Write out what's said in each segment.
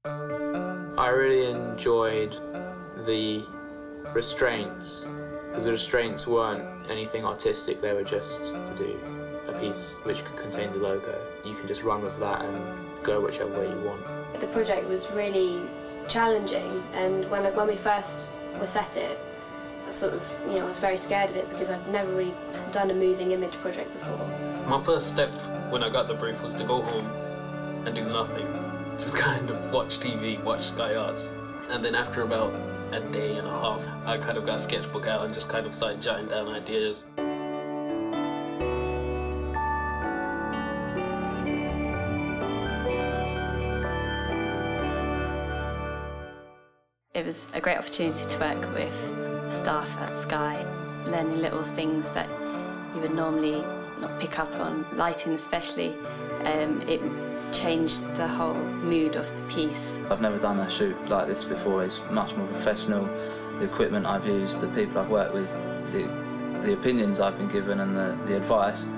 I really enjoyed the restraints, because the restraints weren't anything artistic, they were just to do a piece which could contain the logo. You can just run with that and go whichever way you want. The project was really challenging, and when we first were set it, I was very scared of it because I've never really done a moving image project before. My first step when I got the brief was to go home and do nothing. Just kind of watch TV, watch Sky Arts. And then after about a day and a half, I kind of got a sketchbook out and just kind of started jotting down ideas. It was a great opportunity to work with staff at Sky, learning little things that you would normally not pick up on, lighting especially. It changed the whole mood of the piece. I've never done a shoot like this before. It's much more professional. The equipment I've used, the people I've worked with, the opinions I've been given and the advice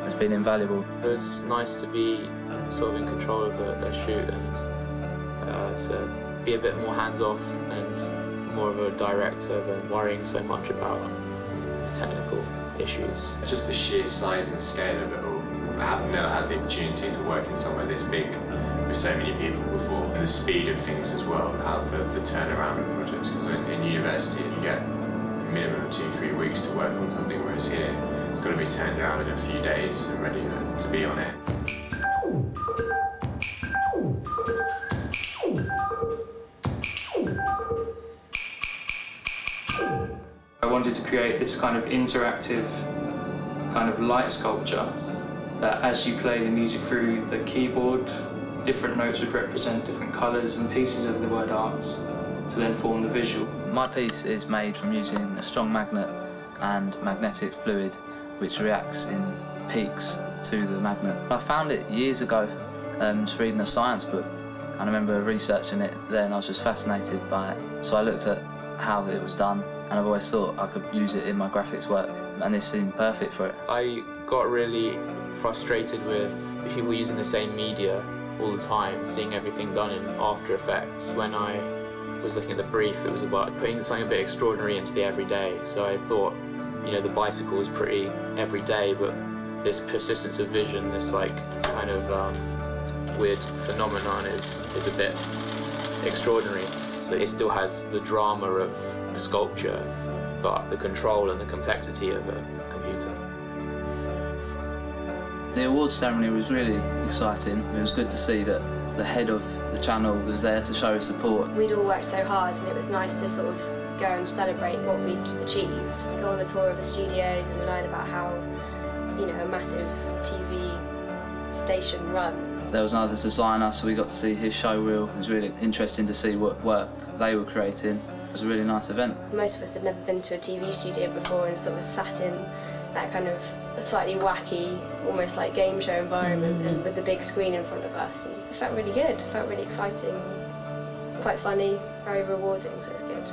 has been invaluable. It was nice to be sort of in control of a shoot and to be a bit more hands-off and more of a director than worrying so much about the technical issues. Just the sheer size and scale of it all. I have never had the opportunity to work in somewhere this big with so many people before. And the speed of things as well, how the turnaround of projects, because in university you get a minimum of 2-3 weeks to work on something, whereas here it's got to be turned around in a few days and ready to be on it. I wanted to create this kind of interactive kind of light sculpture that as you play the music through the keyboard, different notes would represent different colours and pieces of the word arts to then form the visual. My piece is made from using a strong magnet and magnetic fluid which reacts in peaks to the magnet. I found it years ago, just reading a science book, and I remember researching it then. I was just fascinated by it. So I looked at how it was done, and I've always thought I could use it in my graphics work, and this seemed perfect for it. I got really frustrated with people using the same media all the time, seeing everything done in After Effects. When I was looking at the brief, it was about putting something a bit extraordinary into the everyday. So I thought, the bicycle was pretty everyday, but this persistence of vision, this like kind of weird phenomenon is a bit extraordinary. So it still has the drama of a sculpture, but the control and the complexity of a computer. The awards ceremony was really exciting. It was good to see that the head of the channel was there to show his support. We'd all worked so hard, and it was nice to sort of go and celebrate what we'd achieved. Go on a tour of the studios and learn about how, a massive TV station runs. There was another designer, so we got to see his show reel. It was really interesting to see what work they were creating. It was a really nice event. Most of us had never been to a TV studio before and sort of sat in that kind of slightly wacky, almost like game show environment and with the big screen in front of us. And it felt really good, it felt really exciting, quite funny, very rewarding, so it's good.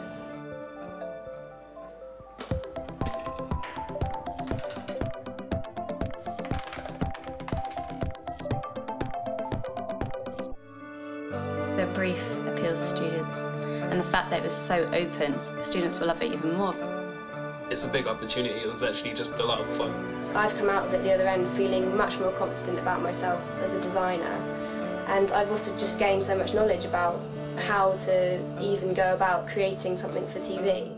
The brief appeals to students, and the fact that it was so open, students will love it even more. It's a big opportunity. It was actually just a lot of fun. I've come out of it the other end feeling much more confident about myself as a designer, and I've also just gained so much knowledge about how to even go about creating something for TV.